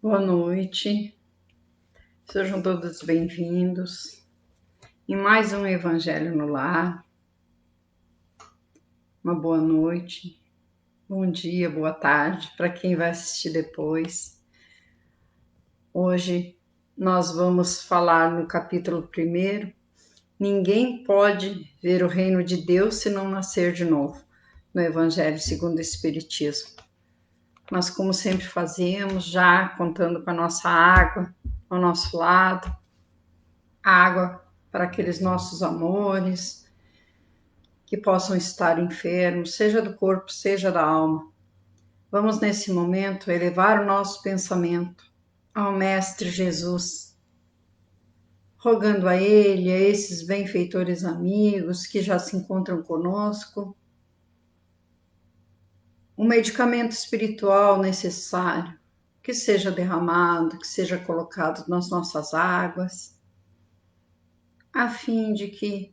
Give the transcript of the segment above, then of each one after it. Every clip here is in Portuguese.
Boa noite, sejam todos bem-vindos em mais um Evangelho no Lar. Uma boa noite, bom dia, boa tarde para quem vai assistir depois. Hoje nós vamos falar no capítulo 1. Ninguém pode ver o reino de Deus se não nascer de novo, no Evangelho segundo o Espiritismo. Mas como sempre fazemos, já contando com a nossa água ao nosso lado, água para aqueles nossos amores que possam estar enfermos, seja do corpo, seja da alma. Vamos nesse momento elevar o nosso pensamento ao Mestre Jesus, rogando a Ele, a esses benfeitores amigos que já se encontram conosco, o medicamento espiritual necessário, que seja derramado, que seja colocado nas nossas águas, a fim de que,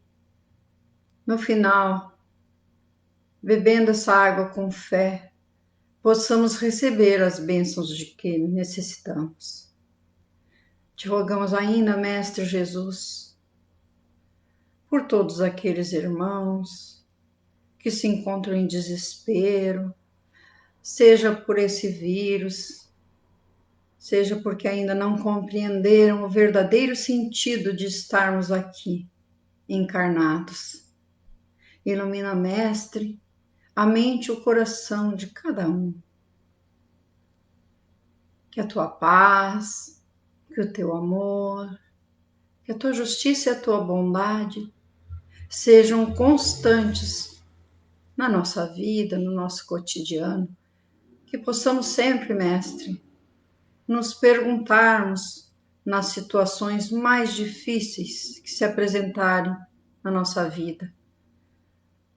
no final, bebendo essa água com fé, possamos receber as bênçãos de que necessitamos. Te rogamos ainda, Mestre Jesus, por todos aqueles irmãos que se encontram em desespero, seja por esse vírus, seja porque ainda não compreenderam o verdadeiro sentido de estarmos aqui, encarnados. Ilumina, Mestre, a mente e o coração de cada um. Que a tua paz, que o teu amor, que a tua justiça e a tua bondade sejam constantes na nossa vida, no nosso cotidiano. Que possamos sempre, Mestre, nos perguntarmos nas situações mais difíceis que se apresentarem na nossa vida: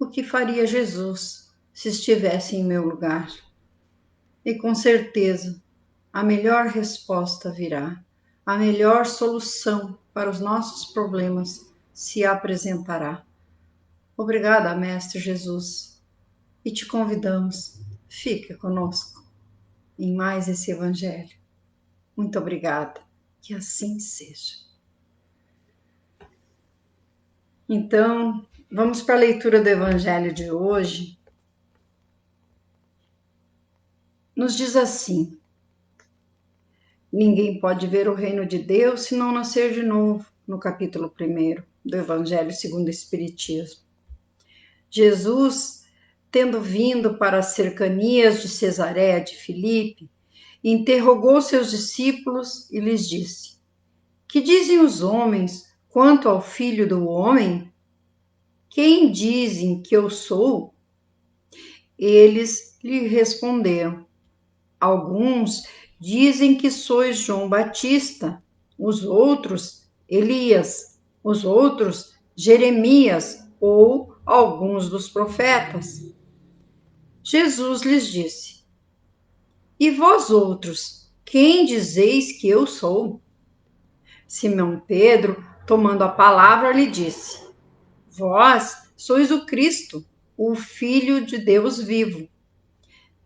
o que faria Jesus se estivesse em meu lugar? E com certeza a melhor resposta virá, a melhor solução para os nossos problemas se apresentará. Obrigada, Mestre Jesus, e te convidamos, fica conosco em mais esse Evangelho. Muito obrigada, que assim seja. Então, vamos para a leitura do Evangelho de hoje. Nos diz assim: ninguém pode ver o reino de Deus se não nascer de novo, no capítulo 1 do Evangelho segundo o Espiritismo. Jesus, tendo vindo para as cercanias de Cesareia de Filipe, interrogou seus discípulos e lhes disse: que dizem os homens quanto ao Filho do Homem? Quem dizem que eu sou? Eles lhe responderam: alguns dizem que sois João Batista, os outros Elias, os outros Jeremias ou alguns dos profetas. Jesus lhes disse: e vós outros, quem dizeis que eu sou? Simão Pedro, tomando a palavra, lhe disse: vós sois o Cristo, o Filho de Deus vivo.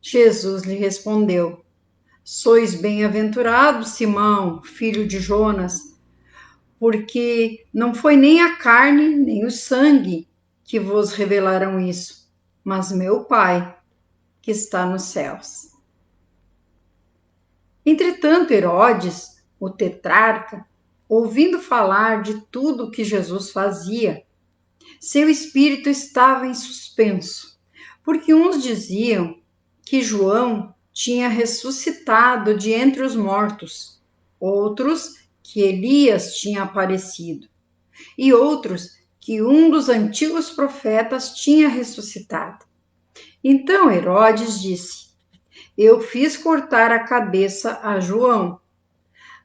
Jesus lhe respondeu: sois bem-aventurado, Simão, filho de Jonas, porque não foi nem a carne, nem o sangue que vos revelaram isso, mas meu Pai, que está nos céus. Entretanto, Herodes, o tetrarca, ouvindo falar de tudo o que Jesus fazia, seu espírito estava em suspenso, porque uns diziam que João tinha ressuscitado de entre os mortos, outros que Elias tinha aparecido, e outros que um dos antigos profetas tinha ressuscitado. Então Herodes disse: eu fiz cortar a cabeça a João,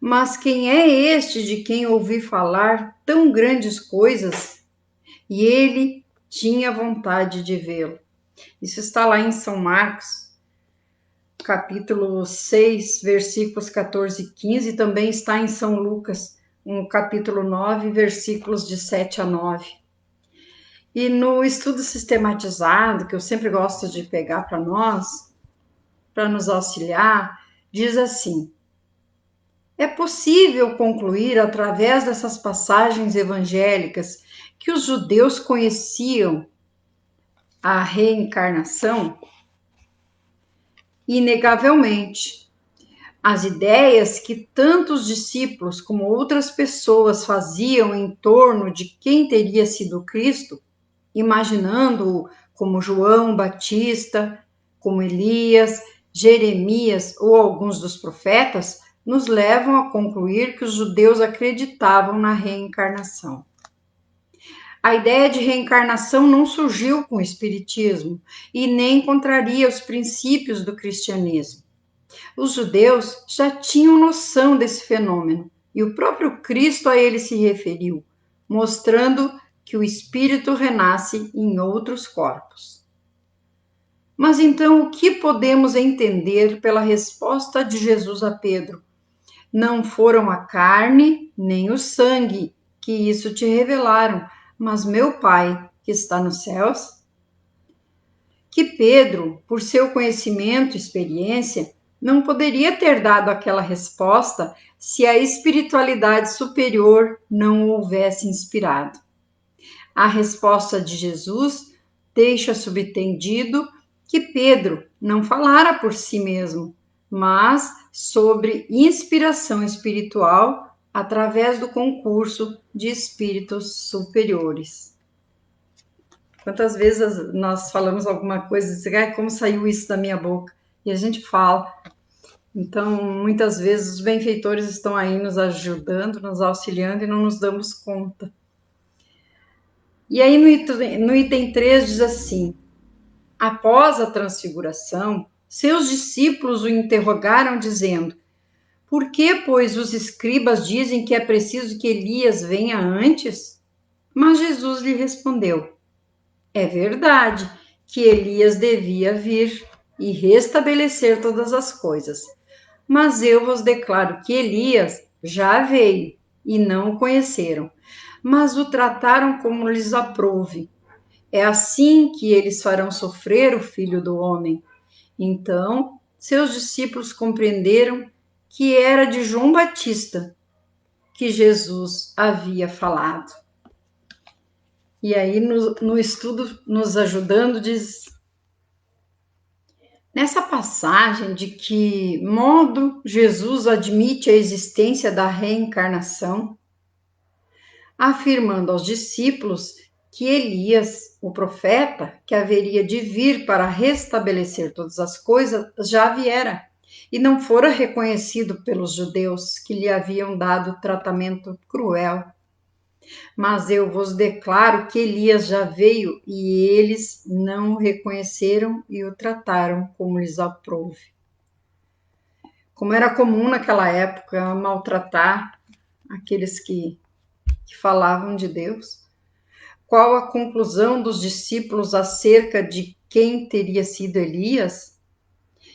mas quem é este de quem ouvi falar tão grandes coisas? E ele tinha vontade de vê-lo. Isso está lá em São Marcos, capítulo 6, versículos 14 e 15, e também está em São Lucas, no capítulo 9, versículos de 7 a 9. E no estudo sistematizado, que eu sempre gosto de pegar para nós, para nos auxiliar, diz assim: É possível concluir, através dessas passagens evangélicas, que os judeus conheciam a reencarnação? Inegavelmente. As ideias que tanto os discípulos como outras pessoas faziam em torno de quem teria sido Cristo, imaginando-o como João Batista, como Elias, Jeremias ou alguns dos profetas, nos levam a concluir que os judeus acreditavam na reencarnação. A ideia de reencarnação não surgiu com o Espiritismo e nem contraria os princípios do cristianismo. Os judeus já tinham noção desse fenômeno e o próprio Cristo a ele se referiu, mostrando que o espírito renasce em outros corpos. Mas então, o que podemos entender pela resposta de Jesus a Pedro? Não foram a carne nem o sangue que isso te revelaram, mas meu Pai que está nos céus? Que Pedro, por seu conhecimento e experiência, não poderia ter dado aquela resposta se a espiritualidade superior não o houvesse inspirado. A resposta de Jesus deixa subentendido que Pedro não falara por si mesmo, mas sobre inspiração espiritual através do concurso de espíritos superiores. Quantas vezes nós falamos alguma coisa e dizemos, como saiu isso da minha boca? E a gente fala. Então, muitas vezes os benfeitores estão aí nos ajudando, nos auxiliando e não nos damos conta. E aí no item 3 diz assim: após a transfiguração, seus discípulos o interrogaram, dizendo: por que, pois, os escribas dizem que é preciso que Elias venha antes? Mas Jesus lhe respondeu: é verdade que Elias devia vir e restabelecer todas as coisas. Mas eu vos declaro que Elias já veio e não o conheceram, mas o trataram como lhes aprouve. É assim que eles farão sofrer o Filho do Homem. Então, seus discípulos compreenderam que era de João Batista que Jesus havia falado. E aí, no estudo, nos ajudando, diz: nessa passagem, de que modo Jesus admite a existência da reencarnação, afirmando aos discípulos que Elias, o profeta, que haveria de vir para restabelecer todas as coisas, já viera e não fora reconhecido pelos judeus que lhe haviam dado tratamento cruel. Mas eu vos declaro que Elias já veio e eles não o reconheceram e o trataram como lhes aprouve. Como era comum naquela época maltratar aqueles que falavam de Deus. Qual a conclusão dos discípulos acerca de quem teria sido Elias?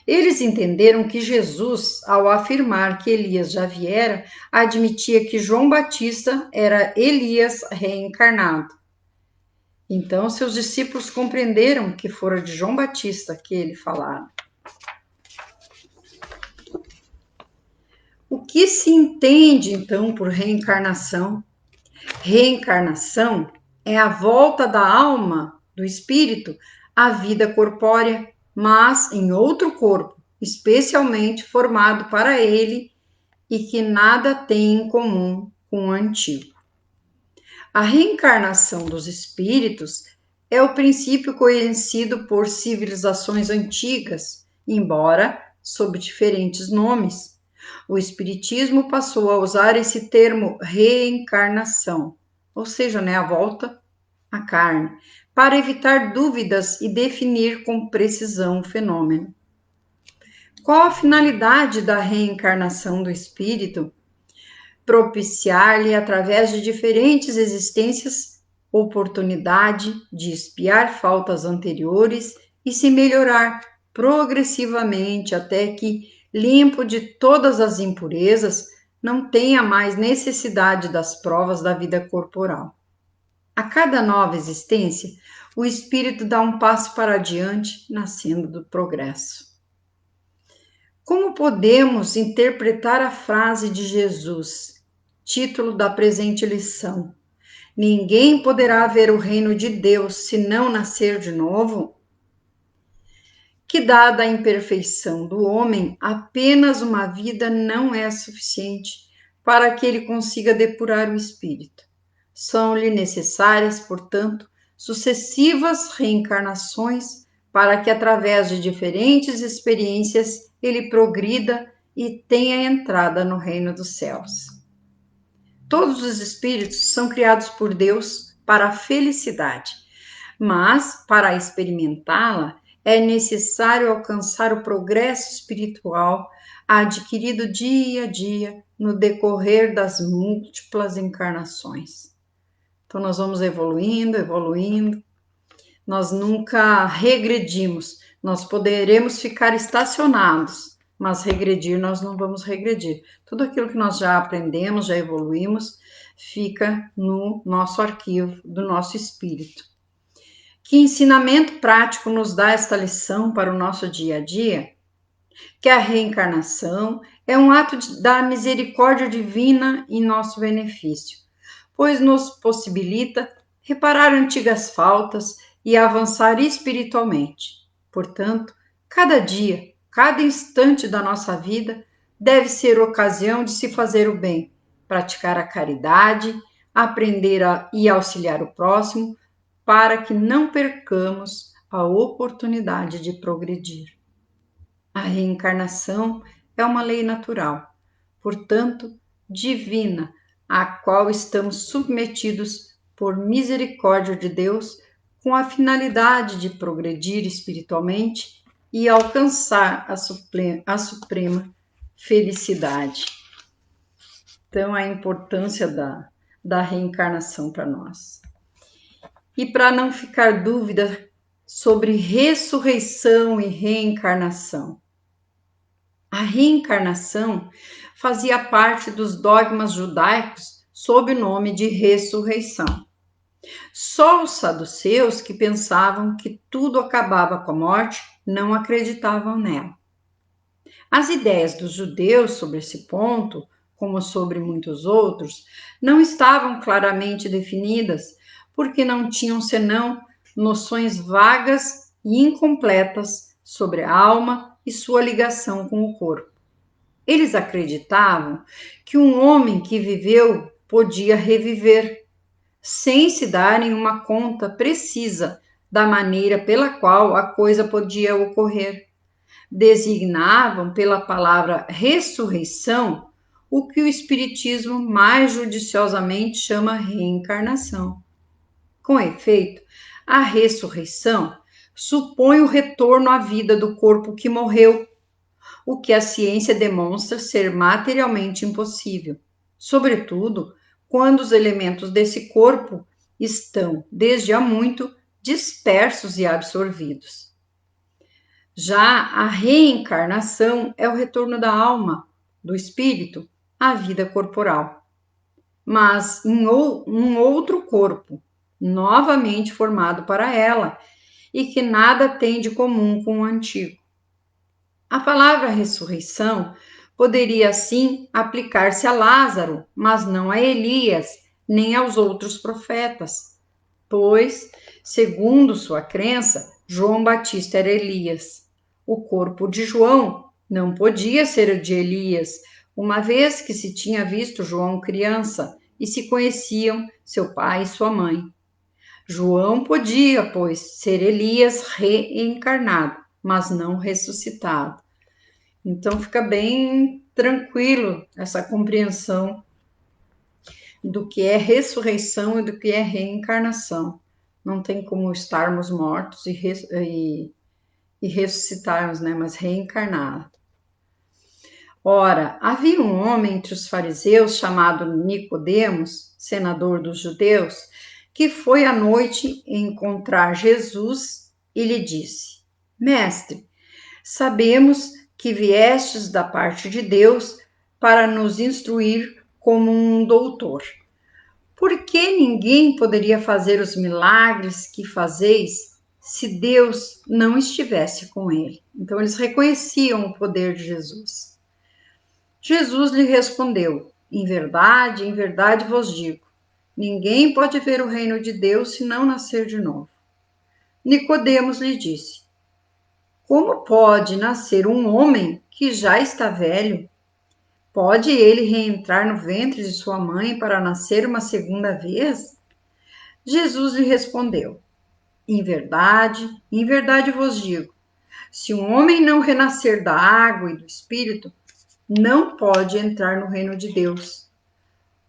Eles entenderam que Jesus, ao afirmar que Elias já viera, admitia que João Batista era Elias reencarnado. Então, seus discípulos compreenderam que fora de João Batista que ele falava. O que se entende, então, por reencarnação? Reencarnação é a volta da alma, do espírito, à vida corpórea, mas em outro corpo, especialmente formado para ele e que nada tem em comum com o antigo. A reencarnação dos espíritos é o princípio conhecido por civilizações antigas, embora sob diferentes nomes. O Espiritismo passou a usar esse termo reencarnação, ou seja, a volta à carne, para evitar dúvidas e definir com precisão o fenômeno. Qual a finalidade da reencarnação do espírito? Propiciar-lhe, através de diferentes existências, oportunidade de expiar faltas anteriores e se melhorar progressivamente até que, limpo de todas as impurezas, não tenha mais necessidade das provas da vida corporal. A cada nova existência, o espírito dá um passo para adiante, nascendo do progresso. Como podemos interpretar a frase de Jesus, título da presente lição? Ninguém poderá ver o reino de Deus se não nascer de novo? Que, dada a imperfeição do homem, apenas uma vida não é suficiente para que ele consiga depurar o espírito. São-lhe necessárias, portanto, sucessivas reencarnações para que, através de diferentes experiências, ele progrida e tenha entrada no reino dos céus. Todos os espíritos são criados por Deus para a felicidade, mas, para experimentá-la, é necessário alcançar o progresso espiritual adquirido dia a dia no decorrer das múltiplas encarnações. Então, nós vamos evoluindo, nós nunca regredimos, nós poderemos ficar estacionados, mas regredir nós não vamos regredir. Tudo aquilo que nós já aprendemos, já evoluímos, fica no nosso arquivo do nosso espírito. Que ensinamento prático nos dá esta lição para o nosso dia a dia? Que a reencarnação é um ato da misericórdia divina em nosso benefício, pois nos possibilita reparar antigas faltas e avançar espiritualmente. Portanto, cada dia, cada instante da nossa vida deve ser ocasião de se fazer o bem, praticar a caridade, aprender e auxiliar o próximo, para que não percamos a oportunidade de progredir. A reencarnação é uma lei natural, portanto, divina, à qual estamos submetidos por misericórdia de Deus, com a finalidade de progredir espiritualmente e alcançar a suprema felicidade. Então, a importância da reencarnação para nós. E para não ficar dúvida sobre ressurreição e reencarnação. A reencarnação fazia parte dos dogmas judaicos sob o nome de ressurreição. Só os saduceus, que pensavam que tudo acabava com a morte, não acreditavam nela. As ideias dos judeus sobre esse ponto, como sobre muitos outros, não estavam claramente definidas, porque não tinham senão noções vagas e incompletas sobre a alma e sua ligação com o corpo. Eles acreditavam que um homem que viveu podia reviver, sem se darem uma conta precisa da maneira pela qual a coisa podia ocorrer. Designavam pela palavra ressurreição o que o Espiritismo mais judiciosamente chama reencarnação. Com efeito, a ressurreição supõe o retorno à vida do corpo que morreu, o que a ciência demonstra ser materialmente impossível, sobretudo quando os elementos desse corpo estão, desde há muito, dispersos e absorvidos. Já a reencarnação é o retorno da alma, do espírito, à vida corporal, mas em um outro corpo, novamente formado para ela, e que nada tem de comum com o antigo. A palavra ressurreição poderia, assim, aplicar-se a Lázaro, mas não a Elias, nem aos outros profetas, pois, segundo sua crença, João Batista era Elias. O corpo de João não podia ser o de Elias, uma vez que se tinha visto João criança e se conheciam seu pai e sua mãe. João podia, pois, ser Elias reencarnado, mas não ressuscitado. Então fica bem tranquilo essa compreensão do que é ressurreição e do que é reencarnação. Não tem como estarmos mortos e ressuscitarmos, né? Mas reencarnar. Ora, havia um homem entre os fariseus chamado Nicodemos, senador dos judeus, que foi à noite encontrar Jesus e lhe disse: Mestre, sabemos que viestes da parte de Deus para nos instruir como um doutor. Por que ninguém poderia fazer os milagres que fazeis se Deus não estivesse com ele. Então, eles reconheciam o poder de Jesus. Jesus lhe respondeu: em verdade vos digo, ninguém pode ver o reino de Deus se não nascer de novo. Nicodemos lhe disse: como pode nascer um homem que já está velho? Pode ele reentrar no ventre de sua mãe para nascer uma segunda vez? Jesus lhe respondeu: em verdade vos digo, se um homem não renascer da água e do espírito, não pode entrar no reino de Deus.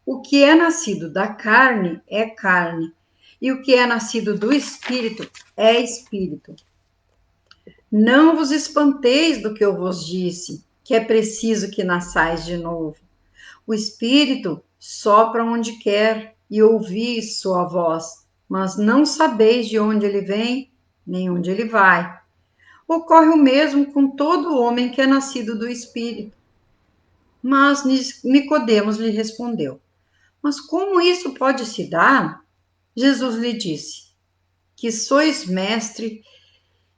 O que é nascido da carne é carne, e o que é nascido do espírito é espírito. Não vos espanteis do que eu vos disse, que é preciso que nasçais de novo. O espírito sopra onde quer e ouvis sua voz, mas não sabeis de onde ele vem, nem onde ele vai. Ocorre o mesmo com todo homem que é nascido do espírito. Mas Nicodemos lhe respondeu: mas como isso pode se dar? Jesus lhe disse: que sois mestre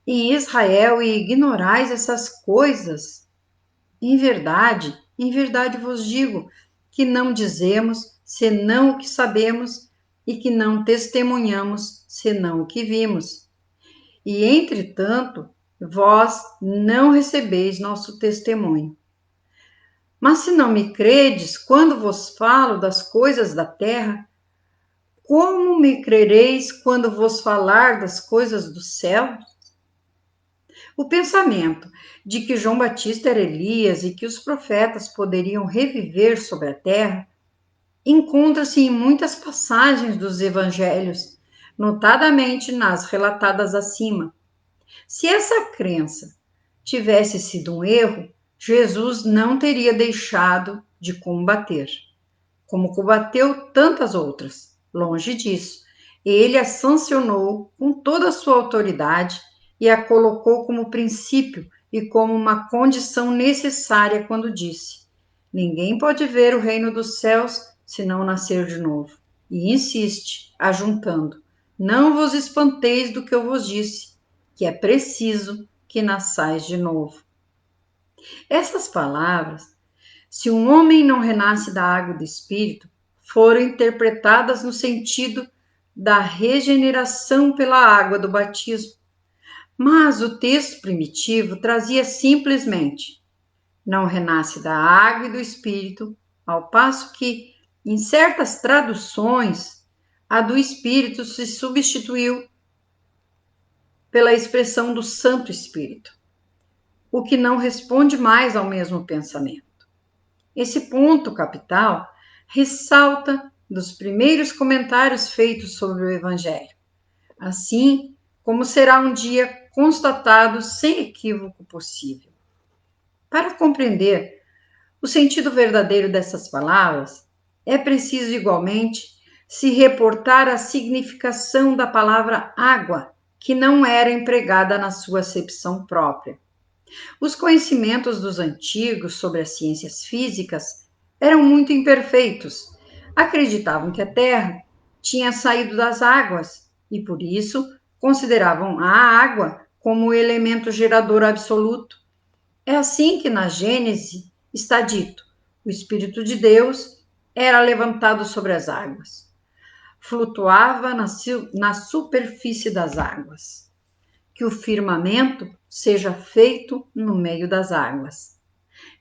em Israel e ignorais essas coisas? Em verdade vos digo que não dizemos senão o que sabemos e que não testemunhamos senão o que vimos. E entretanto, vós não recebeis nosso testemunho. Mas se não me credes quando vos falo das coisas da terra, como me crereis quando vos falar das coisas do céu? O pensamento de que João Batista era Elias e que os profetas poderiam reviver sobre a terra encontra-se em muitas passagens dos evangelhos, notadamente nas relatadas acima. Se essa crença tivesse sido um erro, Jesus não teria deixado de combater, como combateu tantas outras. Longe disso, ele a sancionou com toda a sua autoridade e a colocou como princípio e como uma condição necessária quando disse: ninguém pode ver o reino dos céus se não nascer de novo. E insiste, ajuntando: não vos espanteis do que eu vos disse, que é preciso que nasçais de novo. Essas palavras, se um homem não renasce da água e do espírito, foram interpretadas no sentido da regeneração pela água do batismo. Mas o texto primitivo trazia simplesmente: não renasce da água e do espírito, ao passo que, em certas traduções, a do espírito se substituiu pela expressão do Santo Espírito, o que não responde mais ao mesmo pensamento. Esse ponto capital ressalta dos primeiros comentários feitos sobre o Evangelho, assim como será um dia constatado sem equívoco possível. Para compreender o sentido verdadeiro dessas palavras, é preciso igualmente se reportar à significação da palavra água, que não era empregada na sua acepção própria. Os conhecimentos dos antigos sobre as ciências físicas eram muito imperfeitos. Acreditavam que a Terra tinha saído das águas e, por isso, consideravam a água como o elemento gerador absoluto. É assim que na Gênese está dito: o Espírito de Deus era levantado sobre as águas, flutuava na superfície das águas. Que o firmamento seja feito no meio das águas.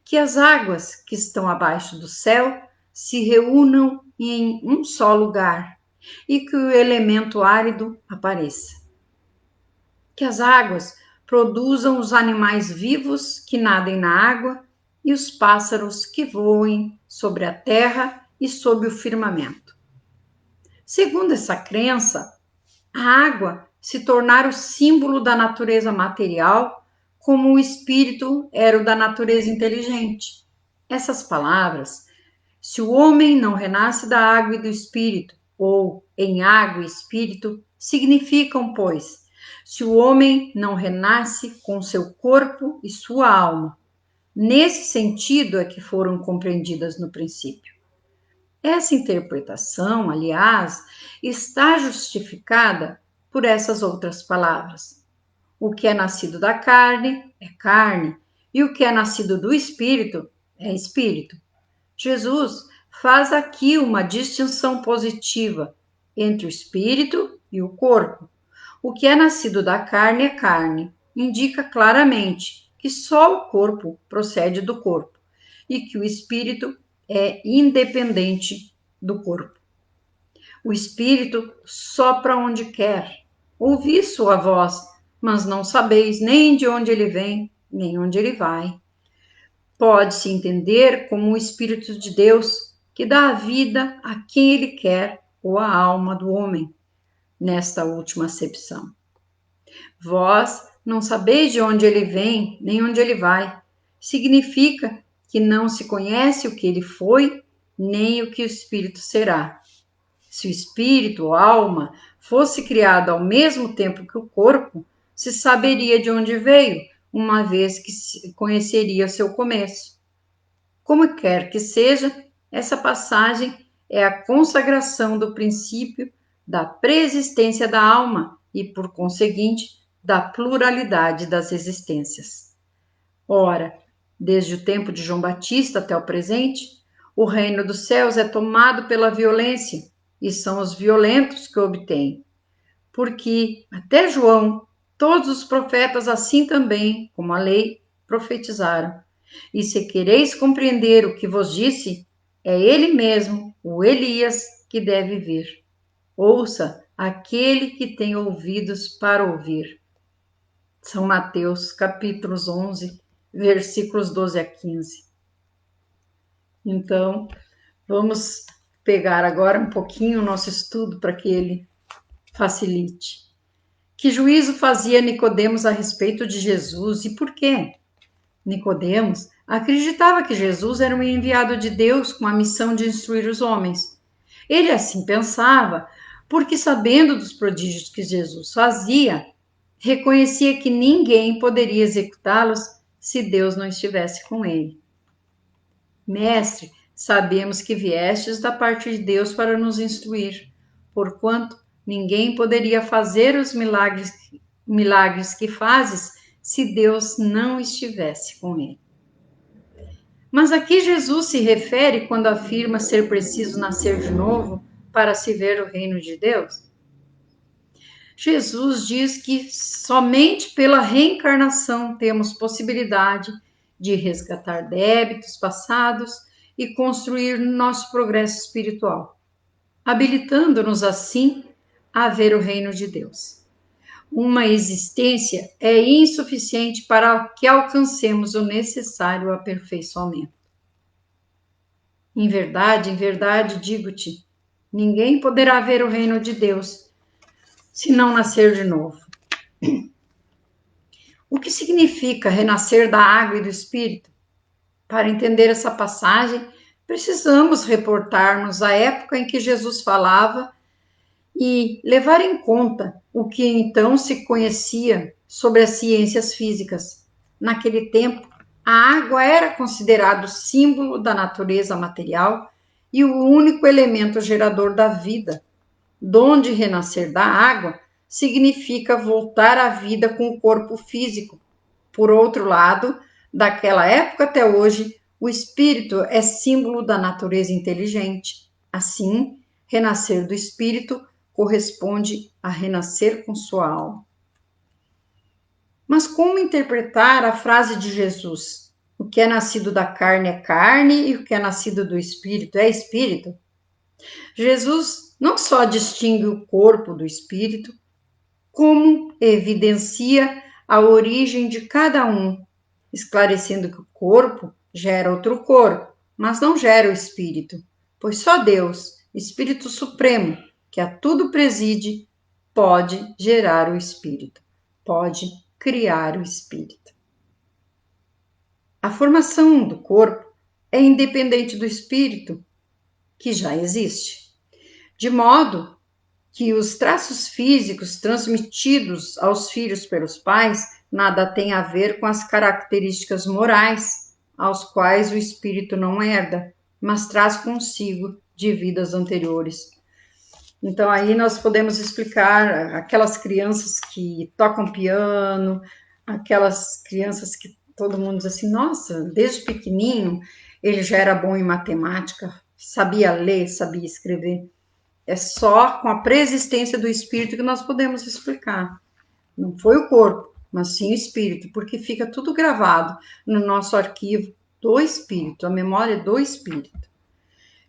Que as águas que estão abaixo do céu se reúnam em um só lugar e que o elemento árido apareça. Que as águas produzam os animais vivos que nadem na água e os pássaros que voem sobre a terra e sob o firmamento. Segundo essa crença, a água se tornara o símbolo da natureza material, como o espírito era o da natureza inteligente. Essas palavras, se o homem não renasce da água e do espírito, ou em água e espírito, significam, pois, se o homem não renasce com seu corpo e sua alma. Nesse sentido é que foram compreendidas no princípio. Essa interpretação, aliás, está justificada por essas outras palavras. O que é nascido da carne é carne, e o que é nascido do espírito é espírito. Jesus faz aqui uma distinção positiva entre o espírito e o corpo. O que é nascido da carne é carne, indica claramente que só o corpo procede do corpo e que o espírito é independente do corpo. O espírito sopra onde quer. Ouvi sua voz, mas não sabeis nem de onde ele vem, nem onde ele vai. Pode-se entender como o Espírito de Deus que dá a vida a quem ele quer ou a alma do homem, nesta última acepção. Vós não sabeis de onde ele vem, nem onde ele vai. Significa que não se conhece o que ele foi, nem o que o Espírito será. Se o espírito ou alma fosse criado ao mesmo tempo que o corpo, se saberia de onde veio, uma vez que se conheceria seu começo. Como quer que seja, essa passagem é a consagração do princípio da preexistência da alma e, por conseguinte, da pluralidade das existências. Ora, desde o tempo de João Batista até o presente, o reino dos céus é tomado pela violência, e são os violentos que o obtêm. Porque, até João, todos os profetas assim também, como a lei, profetizaram. E se quereis compreender o que vos disse, é ele mesmo, o Elias, que deve vir. Ouça aquele que tem ouvidos para ouvir. São Mateus, capítulos 11, versículos 12 a 15. Então, vamos pegar agora um pouquinho o nosso estudo para que ele facilite. Que juízo fazia Nicodemos a respeito de Jesus e por quê? Nicodemos acreditava que Jesus era um enviado de Deus com a missão de instruir os homens. Ele assim pensava, porque sabendo dos prodígios que Jesus fazia, reconhecia que ninguém poderia executá-los se Deus não estivesse com ele. Mestre, sabemos que viestes da parte de Deus para nos instruir, porquanto ninguém poderia fazer os milagres que fazes se Deus não estivesse com ele. Mas a que Jesus se refere quando afirma ser preciso nascer de novo para se ver o reino de Deus? Jesus diz que somente pela reencarnação temos possibilidade de resgatar débitos passados e construir nosso progresso espiritual, habilitando-nos assim a ver o reino de Deus. Uma existência é insuficiente para que alcancemos o necessário aperfeiçoamento. Em verdade, digo-te, ninguém poderá ver o reino de Deus se não nascer de novo. O que significa renascer da água e do Espírito? Para entender essa passagem, precisamos reportar-nos à época em que Jesus falava e levar em conta o que então se conhecia sobre as ciências físicas. Naquele tempo, a água era considerado símbolo da natureza material e o único elemento gerador da vida, donde renascer da água significa voltar à vida com o corpo físico. Por outro lado, daquela época até hoje, o espírito é símbolo da natureza inteligente. Assim, renascer do espírito corresponde a renascer com sua alma. Mas como interpretar a frase de Jesus? O que é nascido da carne é carne e o que é nascido do espírito é espírito? Jesus não só distingue o corpo do espírito, como evidencia a origem de cada um, esclarecendo que o corpo gera outro corpo, mas não gera o espírito, pois só Deus, Espírito Supremo, que a tudo preside, pode gerar o espírito, pode criar o espírito. A formação do corpo é independente do espírito, que já existe, de modo que os traços físicos transmitidos aos filhos pelos pais nada têm a ver com as características morais, aos quais o espírito não herda, mas traz consigo de vidas anteriores. Então, aí nós podemos explicar aquelas crianças que tocam piano, aquelas crianças que todo mundo diz assim, nossa, desde pequenininho ele já era bom em matemática, sabia ler, sabia escrever. É só com a preexistência do espírito que nós podemos explicar. Não foi o corpo, mas sim o espírito, porque fica tudo gravado no nosso arquivo do espírito, a memória do espírito.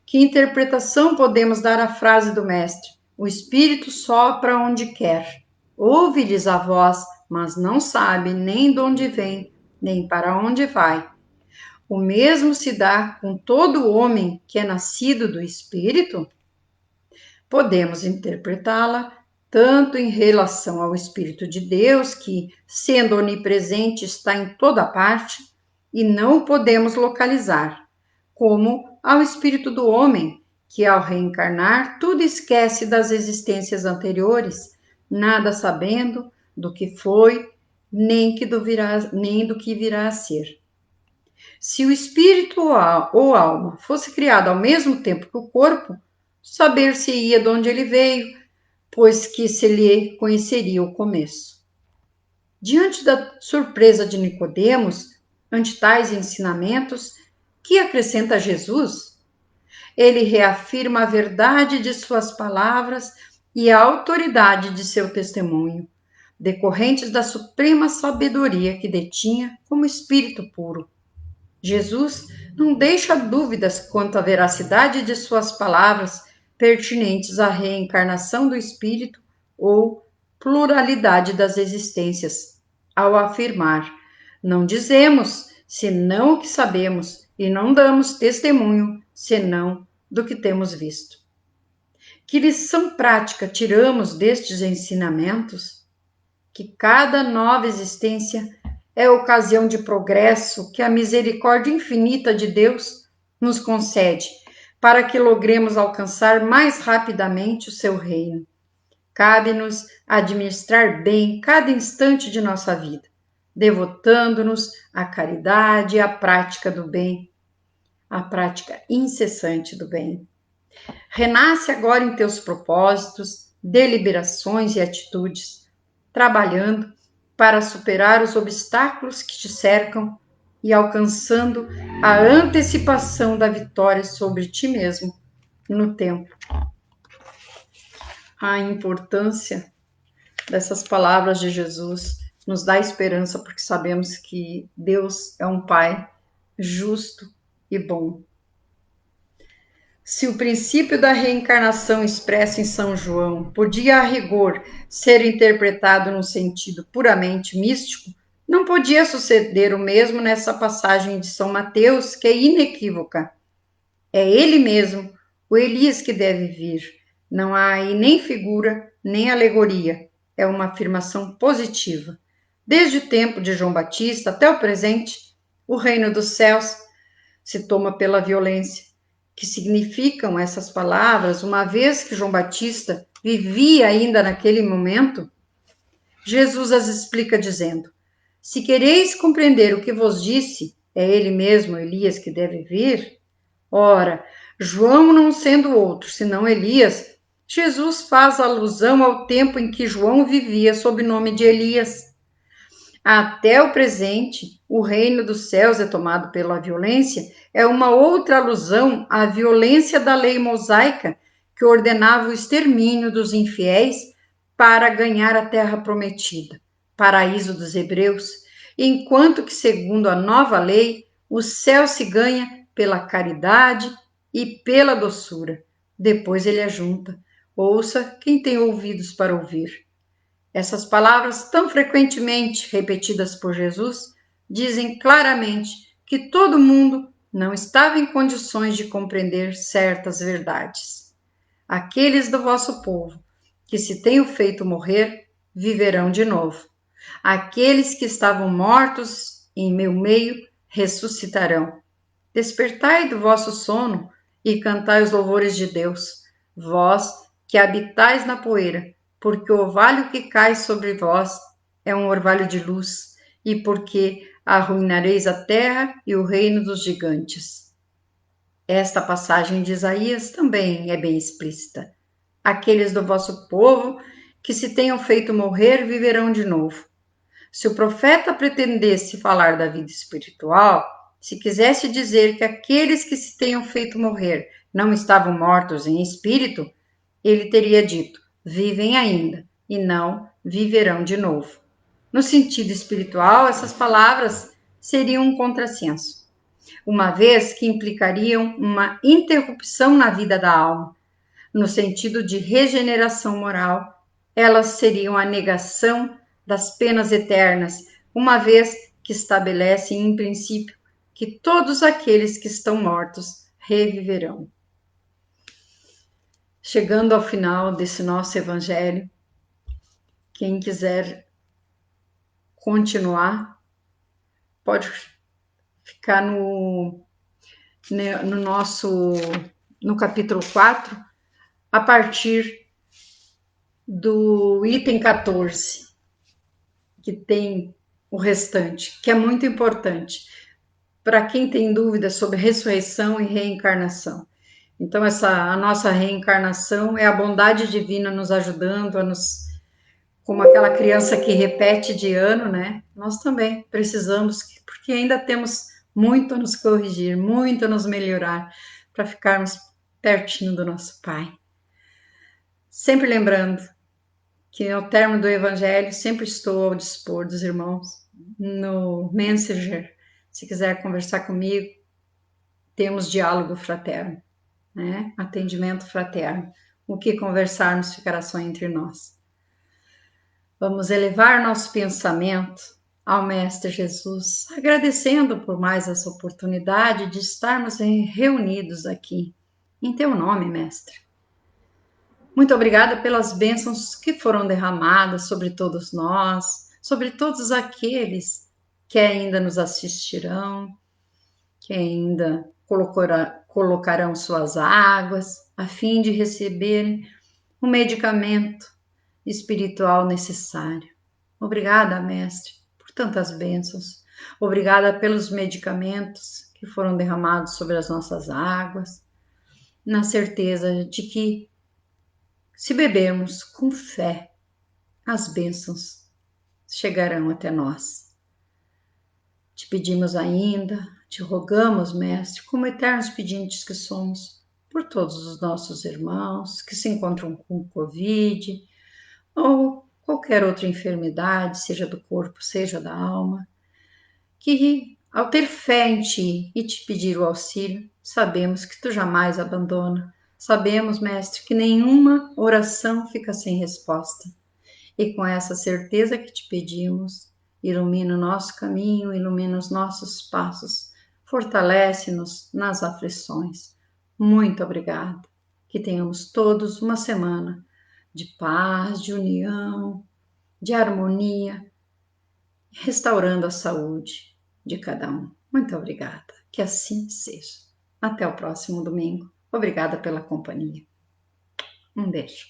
Que interpretação podemos dar à frase do mestre? O espírito sopra onde quer. Ouve-lhes a voz, mas não sabe nem de onde vem, nem para onde vai. O mesmo se dá com todo homem que é nascido do espírito? Podemos interpretá-la tanto em relação ao Espírito de Deus, que, sendo onipresente, está em toda parte e não o podemos localizar, como ao Espírito do homem, que, ao reencarnar, tudo esquece das existências anteriores, nada sabendo do que foi, nem do que virá a ser. Se o espírito ou alma fosse criado ao mesmo tempo que o corpo, saber-se-ia de onde ele veio, pois que se lhe conheceria o começo. Diante da surpresa de Nicodemos, ante tais ensinamentos, que acrescenta Jesus? Ele reafirma a verdade de suas palavras e a autoridade de seu testemunho, decorrentes da suprema sabedoria que detinha como espírito puro. Jesus não deixa dúvidas quanto à veracidade de suas palavras pertinentes à reencarnação do espírito ou pluralidade das existências, ao afirmar: não dizemos senão o que sabemos e não damos testemunho senão do que temos visto. Que lição prática tiramos destes ensinamentos? Que cada nova existência é ocasião de progresso que a misericórdia infinita de Deus nos concede, para que logremos alcançar mais rapidamente o seu reino. Cabe-nos administrar bem cada instante de nossa vida, devotando-nos à caridade e à prática do bem, à prática incessante do bem. Renasce agora em teus propósitos, deliberações e atitudes, trabalhando para superar os obstáculos que te cercam e alcançando a antecipação da vitória sobre ti mesmo no tempo. A importância dessas palavras de Jesus nos dá esperança, porque sabemos que Deus é um Pai justo e bom. Se o princípio da reencarnação expresso em São João podia, a rigor, ser interpretado num sentido puramente místico, não podia suceder o mesmo nessa passagem de São Mateus, que é inequívoca. É ele mesmo, o Elias, que deve vir. Não há aí nem figura, nem alegoria. É uma afirmação positiva. Desde o tempo de João Batista até o presente, o reino dos céus se toma pela violência. Que significam essas palavras, uma vez que João Batista vivia ainda naquele momento? Jesus as explica dizendo: se quereis compreender o que vos disse, é ele mesmo, Elias, que deve vir? Ora, João não sendo outro senão Elias, Jesus faz alusão ao tempo em que João vivia sob o nome de Elias. Até o presente, o reino dos céus é tomado pela violência, é uma outra alusão à violência da lei mosaica que ordenava o extermínio dos infiéis para ganhar a terra prometida, paraíso dos hebreus, enquanto que, segundo a nova lei, o céu se ganha pela caridade e pela doçura. Depois ele ajunta: ouça quem tem ouvidos para ouvir. Essas palavras, tão frequentemente repetidas por Jesus, dizem claramente que todo mundo não estava em condições de compreender certas verdades. Aqueles do vosso povo que se tenho feito morrer, viverão de novo. Aqueles que estavam mortos em meu meio, ressuscitarão. Despertai do vosso sono e cantai os louvores de Deus, vós que habitais na poeira, porque o orvalho que cai sobre vós é um orvalho de luz, e porque arruinareis a terra e o reino dos gigantes. Esta passagem de Isaías também é bem explícita. Aqueles do vosso povo que se tenham feito morrer viverão de novo. Se o profeta pretendesse falar da vida espiritual, se quisesse dizer que aqueles que se tenham feito morrer não estavam mortos em espírito, ele teria dito: vivem ainda, e não viverão de novo. No sentido espiritual, essas palavras seriam um contrassenso, uma vez que implicariam uma interrupção na vida da alma. No sentido de regeneração moral, elas seriam a negação das penas eternas, uma vez que estabelecem em princípio que todos aqueles que estão mortos reviverão. Chegando ao final desse nosso evangelho, quem quiser continuar, pode ficar no capítulo 4, a partir do item 14, que tem o restante, que é muito importante para quem tem dúvidas sobre ressurreição e reencarnação. Então, a nossa reencarnação é a bondade divina nos ajudando a nos, como aquela criança que repete de ano, né? Nós também precisamos, porque ainda temos muito a nos corrigir, muito a nos melhorar, para ficarmos pertinho do nosso Pai. Sempre lembrando que ao término do Evangelho, sempre estou ao dispor dos irmãos no Messenger. Se quiser conversar comigo, temos diálogo fraterno, né? Atendimento fraterno. O que conversarmos ficará só entre nós. Vamos elevar nosso pensamento ao Mestre Jesus, agradecendo por mais essa oportunidade de estarmos reunidos aqui. Em teu nome, Mestre. Muito obrigada pelas bênçãos que foram derramadas sobre todos nós, sobre todos aqueles que ainda nos assistirão, que ainda colocarão suas águas, a fim de receberem o medicamento espiritual necessário. Obrigada, Mestre, por tantas bênçãos. Obrigada pelos medicamentos que foram derramados sobre as nossas águas, na certeza de que, se bebermos com fé, as bênçãos chegarão até nós. Te pedimos ainda, te rogamos, Mestre, como eternos pedintes que somos, por todos os nossos irmãos que se encontram com Covid ou qualquer outra enfermidade, seja do corpo, seja da alma, que ao ter fé em Ti e te pedir o auxílio, sabemos que Tu jamais abandona. Sabemos, Mestre, que nenhuma oração fica sem resposta. E com essa certeza que te pedimos, ilumina o nosso caminho, ilumina os nossos passos, fortalece-nos nas aflições. Muito obrigada. Que tenhamos todos uma semana de paz, de união, de harmonia, restaurando a saúde de cada um. Muito obrigada. Que assim seja. Até o próximo domingo. Obrigada pela companhia. Um beijo.